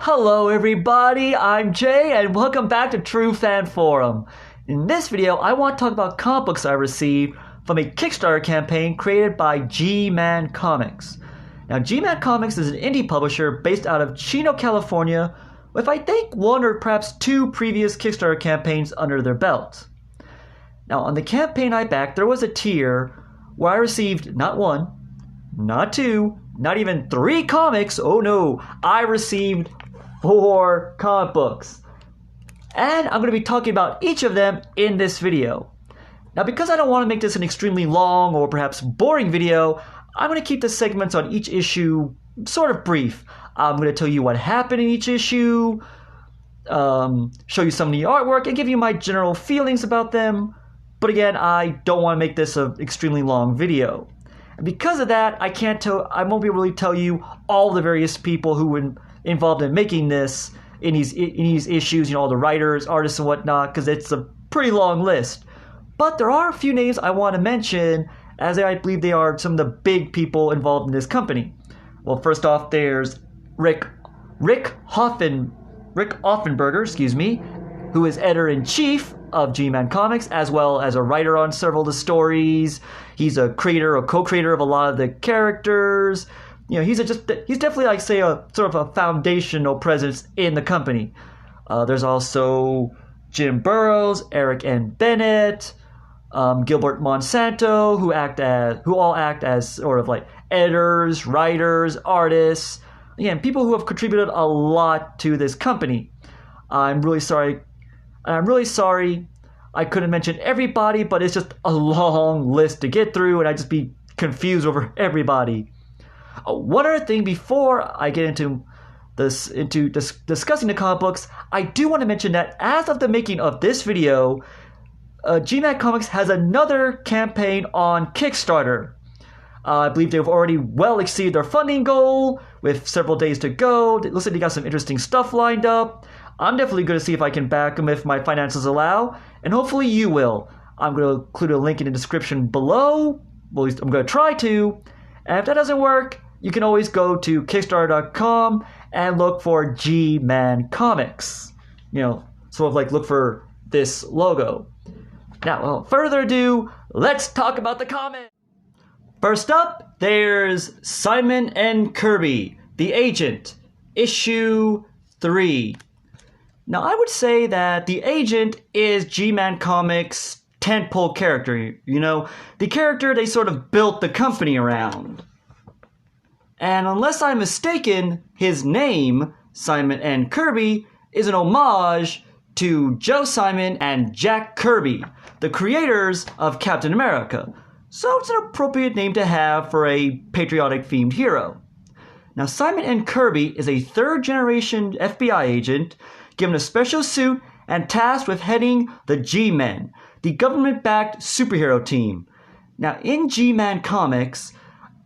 Hello everybody, I'm Jay and welcome back to True Fan Forum. In this video, I want to talk about comic books I received from a Kickstarter campaign created by GMan Comics. Now, GMan Comics is an indie publisher based out of Chino, California, with I think one or perhaps two previous Kickstarter campaigns under their belt. Now, on the campaign I backed, there was a tier where I received not one, not two, not even 3 comics. Oh no, I received 4 comic books. And I'm going to be talking about each of them in this video. Now, because I don't want to make this an extremely long or perhaps boring video, I'm going to keep the segments on each issue sort of brief. I'm going to tell you what happened in each issue, show you some of the artwork, and give you my general feelings about them. But again, I don't want to make this an extremely long video. And because of that, I won't be able to tell you all the various people who were involved in making this in these issues, all the writers, artists, and whatnot, because it's a pretty long list. But there are a few names I want to mention, as I believe they are some of the big people involved in this company. Well, first off, there's Rick Offenberger, who is editor-in-chief of GMan Comics, as well as a writer on several of the stories. He's a creator or co-creator of a lot of the characters. He's definitely, like, say, a sort of a foundational presence in the company. There's also Jim Burrows, Eric N. Bennett, Gilbert Monsanto, who all act as sort of like editors, writers, artists. Again, people who have contributed a lot to this company. I'm really sorry I couldn't mention everybody, but it's just a long list to get through, and I'd just be confused over everybody. One other thing before I get into discussing the comic books, I do want to mention that as of the making of this video, GMan Comics has another campaign on Kickstarter. I believe they've already well exceeded their funding goal with several days to go. It looks like they got some interesting stuff lined up. I'm definitely going to see if I can back them if my finances allow, and hopefully you will. I'm going to include a link in the description below. Well, at least I'm going to try to. And if that doesn't work, you can always go to Kickstarter.com and look for GMan Comics. Sort of like look for this logo. Now, without further ado, let's talk about the comic. First up, there's Simon and Kirby, The Agent, Issue 3. Now, I would say that the Agent is GMan Comics' tentpole character, the character they sort of built the company around. And unless I'm mistaken, his name, Simon and Kirby, is an homage to Joe Simon and Jack Kirby, the creators of Captain America. So it's an appropriate name to have for a patriotic-themed hero. Now, Simon and Kirby is a third-generation FBI agent given a special suit and tasked with heading the G-Men, the government-backed superhero team. Now, in GMan Comics,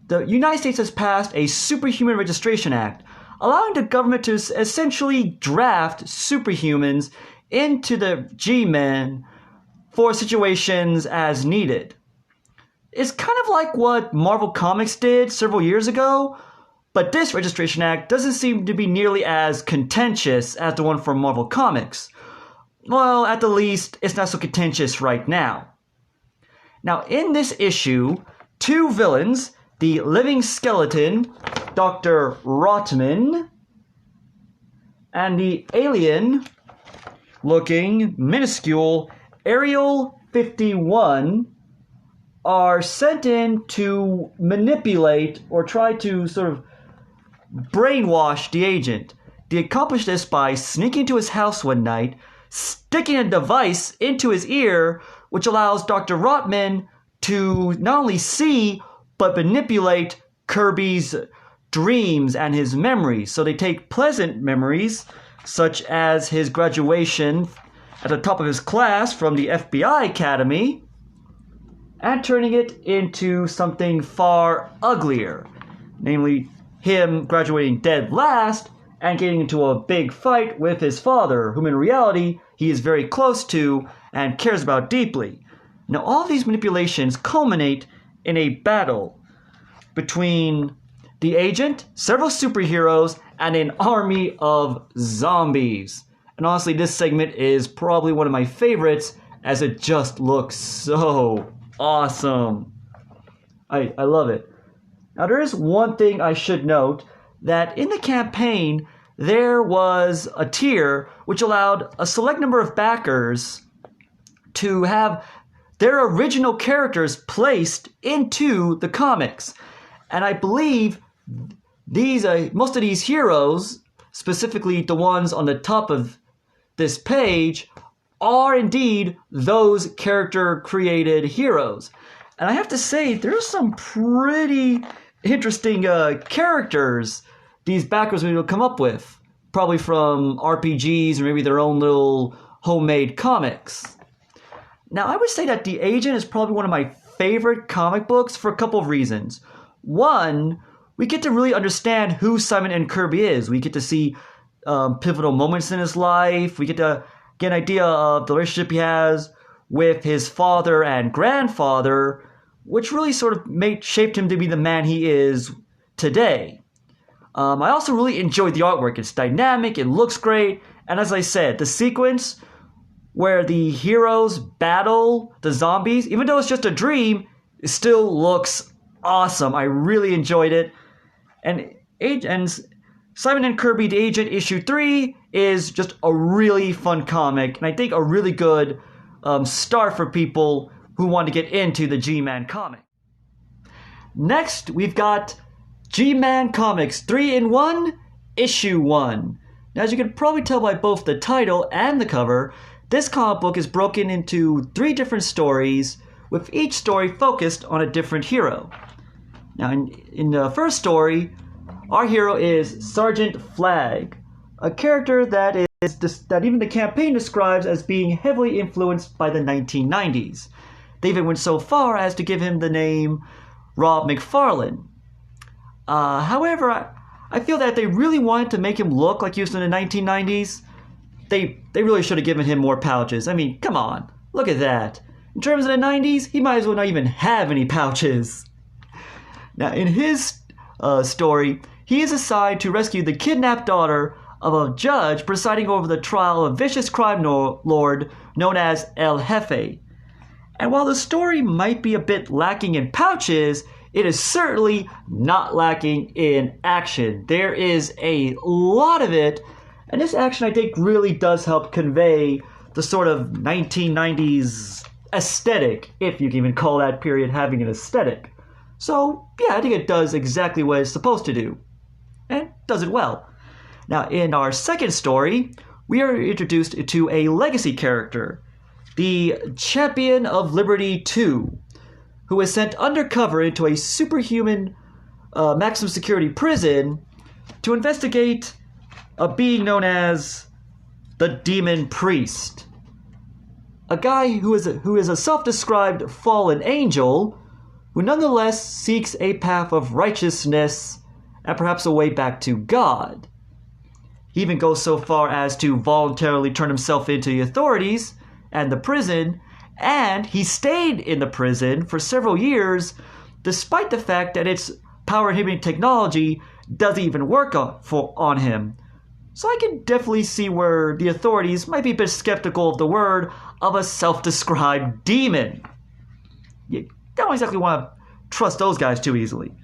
the United States has passed a Superhuman Registration Act, allowing the government to essentially draft superhumans into the G-Men for situations as needed. It's kind of like what Marvel Comics did several years ago, but this Registration Act doesn't seem to be nearly as contentious as the one from Marvel Comics. Well, at the least, it's not so contentious right now. Now, in this issue, 2 villains, the living skeleton, Dr. Rotman, and the alien-looking, minuscule Ariel 51, are sent in to manipulate or try to sort of brainwash the agent. They accomplish this by sneaking into his house one night, sticking a device into his ear, which allows Dr. Rotman to not only see, but manipulate Kirby's dreams and his memories. So they take pleasant memories, such as his graduation at the top of his class from the FBI Academy, and turning it into something far uglier, namely him graduating dead last and getting into a big fight with his father, whom in reality he is very close to and cares about deeply. Now, all these manipulations culminate in a battle between the agent, several superheroes, and an army of zombies. And honestly, this segment is probably one of my favorites as it just looks so awesome. I love it. Now there is one thing I should note, that in the campaign there was a tier which allowed a select number of backers to have their original characters placed into the comics. And I believe these most of these heroes, specifically the ones on the top of this page, are indeed those character created heroes. And I have to say, there's some pretty interesting characters these backers will come up with, probably from RPGs or maybe their own little homemade comics. Now, I would say that The Agent is probably one of my favorite comic books for a couple of reasons. One, we get to really understand who Simon and Kirby is. We get to see pivotal moments in his life. We get to get an idea of the relationship he has with his father and grandfather, which really sort of shaped him to be the man he is today. I also really enjoyed the artwork. It's dynamic, it looks great, and as I said, the sequence where the heroes battle the zombies, even though it's just a dream, it still looks awesome. I really enjoyed it. And Simon and Kirby, The Agent, issue 3 is just a really fun comic, and I think a really good start for people who want to get into the GMan comic. Next, we've got GMan Comics 3-in-1, issue 1. Now, as you can probably tell by both the title and the cover, this comic book is broken into 3 different stories, with each story focused on a different hero. Now, in the first story, our hero is Sergeant Flag, a character that even the campaign describes as being heavily influenced by the 1990s. They even went so far as to give him the name Rob McFarlane. However, I feel that they really wanted to make him look like he was in the 1990s. They really should have given him more pouches. I mean, come on, look at that. In terms of the 90s, he might as well not even have any pouches. Now, in his story, he is assigned to rescue the kidnapped daughter of a judge presiding over the trial of a vicious crime lord known as El Jefe. And while the story might be a bit lacking in pouches, it is certainly not lacking in action. There is a lot of it, and this action I think really does help convey the sort of 1990s aesthetic, if you can even call that period having an aesthetic. So, yeah, I think it does exactly what it's supposed to do, and does it well. Now, in our second story, we are introduced to a legacy character, the Champion of Liberty 2, who is sent undercover into a superhuman maximum security prison to investigate a being known as the Demon Priest. A guy who is a self-described fallen angel who nonetheless seeks a path of righteousness and perhaps a way back to God. He even goes so far as to voluntarily turn himself into the authorities and the prison, and he stayed in the prison for several years despite the fact that its power-inhibiting technology doesn't even work on him. So I can definitely see where the authorities might be a bit skeptical of the word of a self-described demon. You don't exactly want to trust those guys too easily.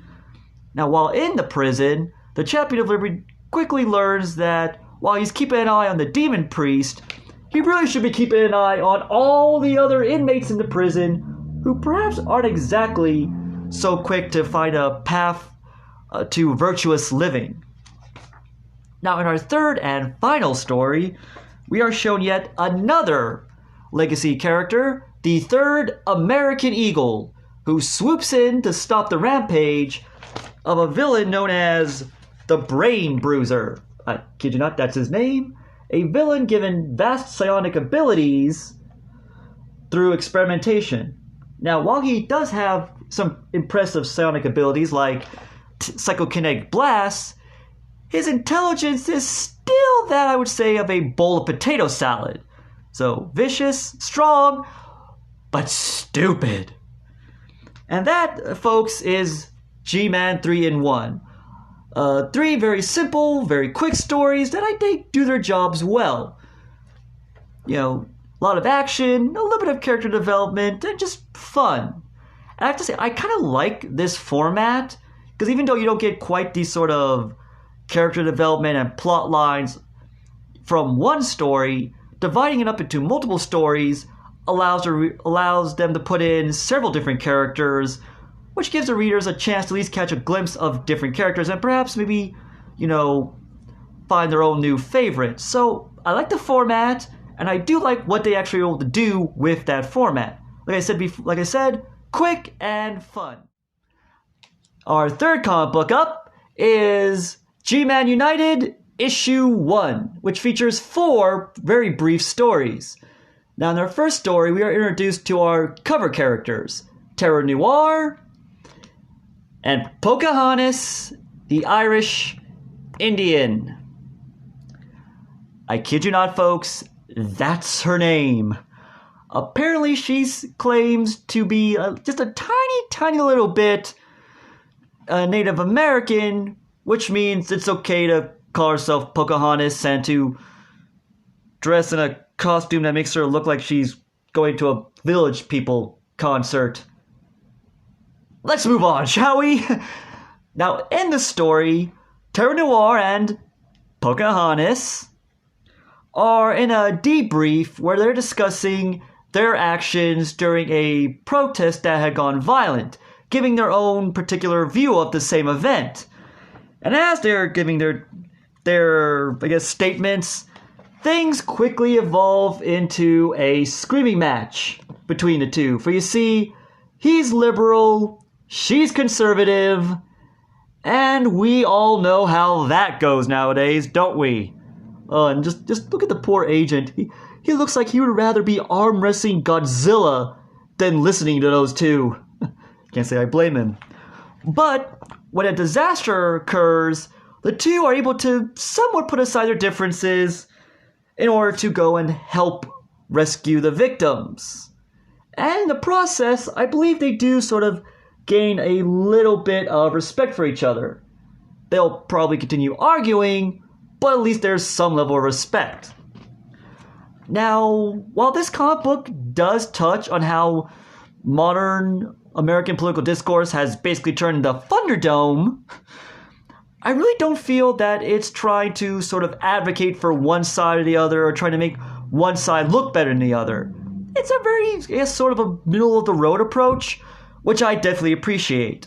Now, while in the prison, the Champion of Liberty quickly learns that while he's keeping an eye on the Demon Priest, he really should be keeping an eye on all the other inmates in the prison who perhaps aren't exactly so quick to find a path to virtuous living. Now, in our third and final story, we are shown yet another legacy character, the third American Eagle, who swoops in to stop the rampage of a villain known as the Brain Bruiser. I kid you not, that's his name. A villain given vast psionic abilities through experimentation. Now, while he does have some impressive psionic abilities like psychokinetic blasts, his intelligence is still that, I would say, of a bowl of potato salad. So, vicious, strong, but stupid. And that, folks, is GMan 3-in-1. Three very simple, very quick stories that I think do their jobs well. You know, a lot of action, a little bit of character development, and just fun. And I have to say, I kind of like this format, because even though you don't get quite these sort of character development and plot lines from one story, dividing it up into multiple stories allows them to put in several different characters, which gives the readers a chance to at least catch a glimpse of different characters and perhaps maybe, find their own new favorites. So I like the format, and I do like what they actually were able to do with that format. Like I said, quick and fun. Our third comic book up is GMan United Issue 1, which features 4 very brief stories. Now, in our first story, we are introduced to our cover characters, Terra Noir and Pocahontas, the Irish Indian. I kid you not, folks, that's her name. Apparently, she claims to be just a tiny little bit Native American, which means it's okay to call herself Pocahontas and to dress in a costume that makes her look like she's going to a Village People concert. Let's move on, shall we? Now, in the story, Terra Noir and Pocahontas are in a debrief where they're discussing their actions during a protest that had gone violent, giving their own particular view of the same event. And as they're giving their statements, things quickly evolve into a screaming match between the two. For you see, he's liberal, she's conservative, and we all know how that goes nowadays, don't we? And just look at the poor agent. He looks like he would rather be arm wrestling Godzilla than listening to those two. Can't say I blame him. But when a disaster occurs, the two are able to somewhat put aside their differences in order to go and help rescue the victims. And in the process, I believe they do sort of gain a little bit of respect for each other. They'll probably continue arguing, but at least there's some level of respect. Now, while this comic book does touch on how modern American political discourse has basically turned into Thunderdome, I really don't feel that it's trying to sort of advocate for one side or the other or trying to make one side look better than the other. It's a very, sort of a middle-of-the-road approach, which I definitely appreciate.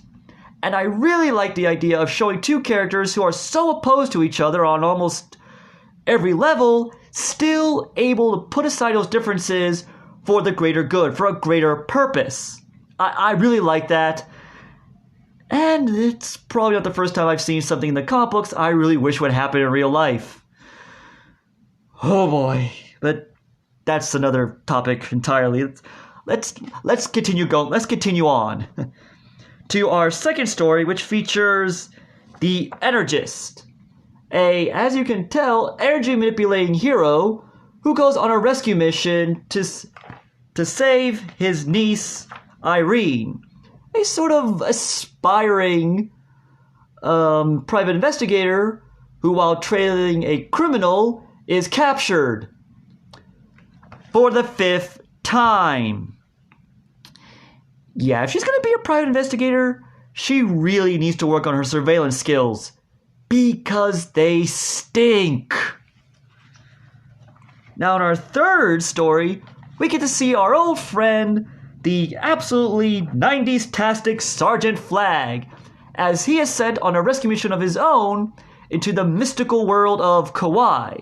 And I really like the idea of showing two characters who are so opposed to each other on almost every level, still able to put aside those differences for the greater good, for a greater purpose. I really like that. And it's probably not the first time I've seen something in the comic books I really wish would happen in real life. Oh boy. But that's another topic entirely. Let's continue going. Let's continue on to our second story, which features the Energist, as you can tell, energy manipulating hero who goes on a rescue mission to save his niece Irene, a sort of aspiring private investigator who, while trailing a criminal, is captured for the 5th time. Yeah, if she's going to be a private investigator, she really needs to work on her surveillance skills, because they stink. Now, in our third story, we get to see our old friend, the absolutely 90s-tastic Sergeant Flag, as he is sent on a rescue mission of his own into the mystical world of Kauai,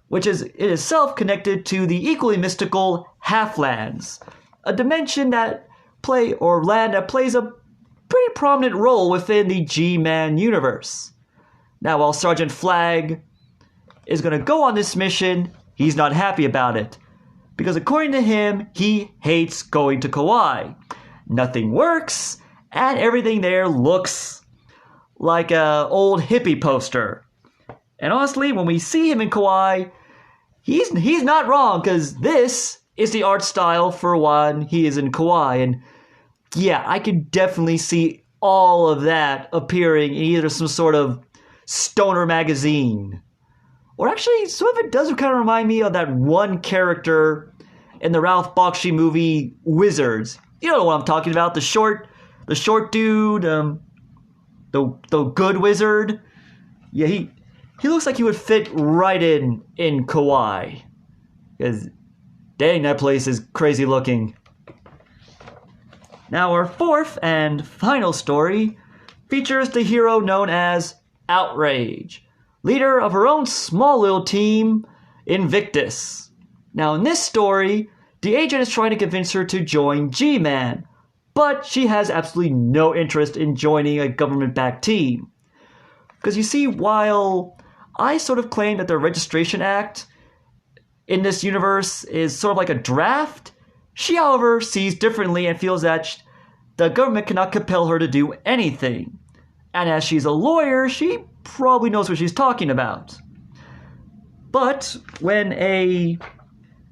which is in itself connected to the equally mystical Halflands, a dimension that land that plays a pretty prominent role within the G-Man universe. Now, while Sergeant Flag is going to go on this mission, he's not happy about it, because according to him, he hates going to Kauai. Nothing works, and everything there looks like an old hippie poster. And honestly, when we see him in Kauai, he's not wrong, because this is the art style for when he is in Kauai. And yeah, I can definitely see all of that appearing in either some sort of stoner magazine. Or actually, some of it does kind of remind me of that one character in the Ralph Bakshi movie Wizards. You know what I'm talking about? The short dude, the good wizard. Yeah, he looks like he would fit right in Kauai. Because, dang, that place is crazy looking. Now, our fourth and final story features the hero known as Outrage, leader of her own small little team, Invictus. Now, in this story, the agent is trying to convince her to join G-Man, but she has absolutely no interest in joining a government-backed team. Because you see, while I sort of claim that the Registration Act in this universe is sort of like a draft, she, however, sees differently and feels that the government cannot compel her to do anything. And as she's a lawyer, she probably knows what she's talking about. But when a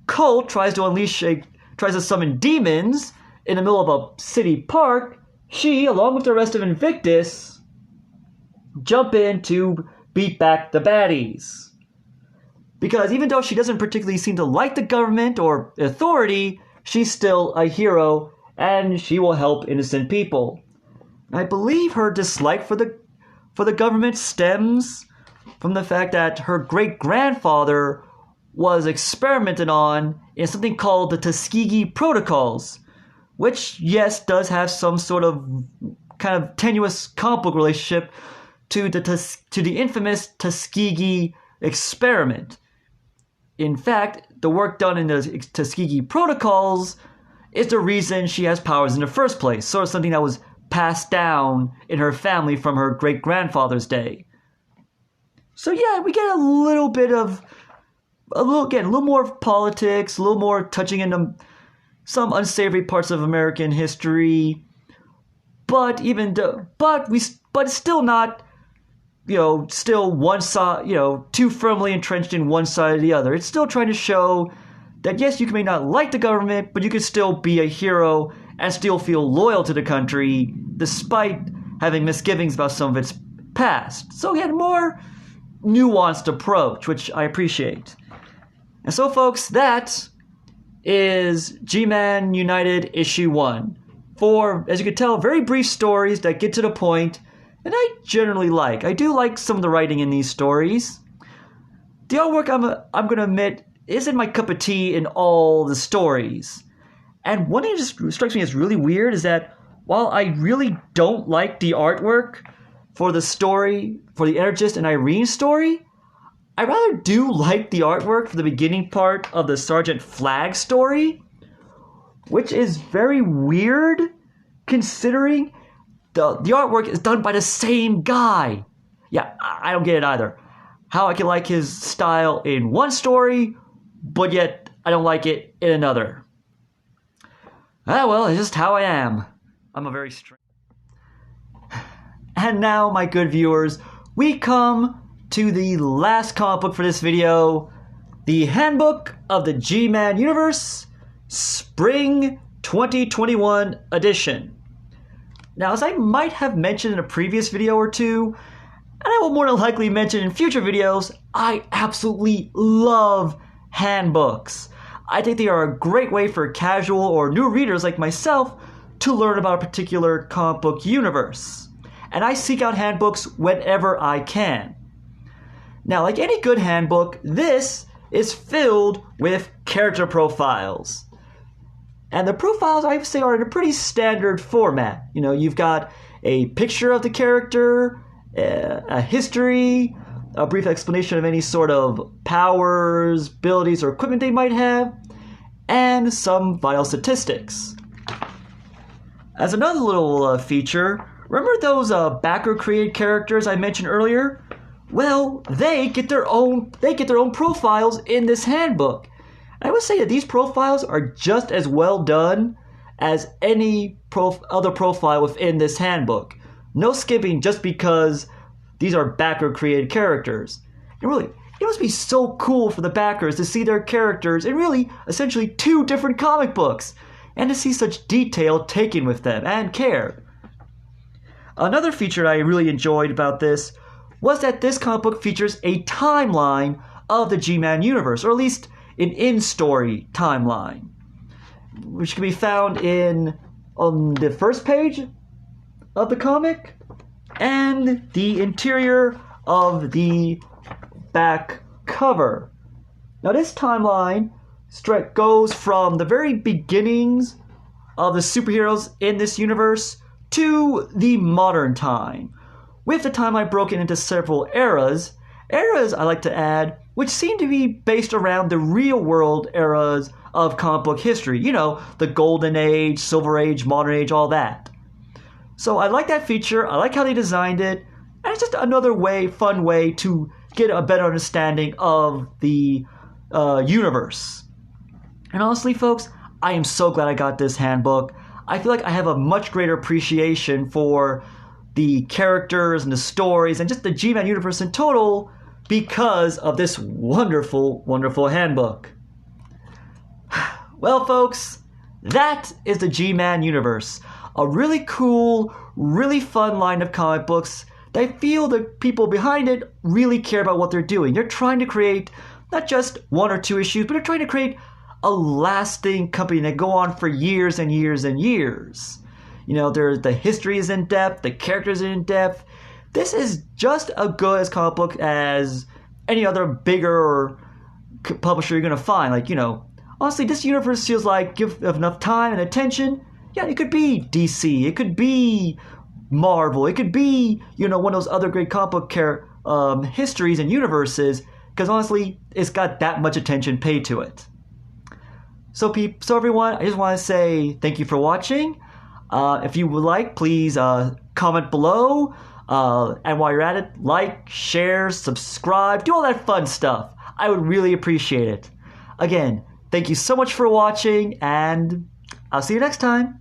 cult tries to summon demons in the middle of a city park, she, along with the rest of Invictus, jump in to beat back the baddies. Because even though she doesn't particularly seem to like the government or authority, she's still a hero, and she will help innocent people. I believe her dislike for the government stems from the fact that her great-grandfather was experimented on in something called the Tuskegee Protocols, which, yes, does have some sort of kind of tenuous comic book relationship to the infamous Tuskegee experiment. In fact, the work done in the Tuskegee Protocols is the reason she has powers in the first place, sort of something that was passed down in her family from her great-grandfather's day. So yeah, we get a little more of politics, a little more touching into some unsavory parts of American history, but it's still not, still one side, too firmly entrenched in one side or the other. It's still trying to show that yes, you may not like the government, but you can still be a hero and still feel loyal to the country, despite having misgivings about some of its past. So again, more nuanced approach, which I appreciate. And so, folks, that is GMan United Issue 1. 4, as you can tell, very brief stories that get to the point, and I generally like. I do like some of the writing in these stories. The artwork, I'm going to admit, isn't my cup of tea in all the stories. And one thing that just strikes me as really weird is that while I really don't like the artwork for the story, for the Energist and Irene story, I rather do like the artwork for the beginning part of the Sergeant Flag story, which is very weird considering the artwork is done by the same guy. Yeah, I don't get it either. How I can like his style in one story, but yet I don't like it in another. Ah, well, it's just how I am. I'm a very strange. And now, my good viewers, we come to the last comic book for this video, the Handbook of the G-Man Universe, Spring 2021 edition. Now, as I might have mentioned in a previous video or two, and I will more than likely mention in future videos, I absolutely love handbooks. I think they are a great way for casual or new readers like myself to learn about a particular comic book universe. And I seek out handbooks whenever I can. Now, like any good handbook, this is filled with character profiles. And the profiles, I would say, are in a pretty standard format. You've got a picture of the character, a history, a brief explanation of any sort of powers, abilities, or equipment they might have, and some vital statistics. As another little feature, remember those backer-created characters I mentioned earlier? Well, they get their own profiles in this handbook. I would say that these profiles are just as well done as any other profile within this handbook. No skipping just because these are backer-created characters. And really, it must be so cool for the backers to see their characters in really, essentially 2 different comic books, and to see such detail taken with them and care. Another feature I really enjoyed about this was that this comic book features a timeline of the G-Man universe, or at least an in-story timeline, which can be found on the first page of the comic and the interior of the back cover. Now this timeline goes from the very beginnings of the superheroes in this universe to the modern time, with the timeline broken into several eras, I like to add, which seem to be based around the real-world eras of comic book history. You know, the Golden Age, Silver Age, Modern Age, all that. So I like that feature, I like how they designed it, and it's just another fun way to get a better understanding of the universe. And honestly, folks, I am so glad I got this handbook. I feel like I have a much greater appreciation for the characters and the stories and just the G-Man universe in total because of this wonderful, wonderful handbook. Well, folks, that is the G-Man universe. A really cool, really fun line of comic books that I feel the people behind it really care about what they're doing. They're trying to create not just one or two issues, but they're trying to create a lasting company that go on for years and years and years. You know, the history is in depth, the characters are in depth. This is just as good as comic book as any other bigger publisher you're going to find. Like, you know, honestly, this universe feels like, give enough time and attention, yeah, it could be DC, it could be Marvel, it could be, you know, one of those other great comic book histories and universes, because honestly, it's got that much attention paid to it. So everyone, I just want to say thank you for watching. If you would like, please comment below. And while you're at it, like, share, subscribe, do all that fun stuff. I would really appreciate it. Again, thank you so much for watching, and I'll see you next time.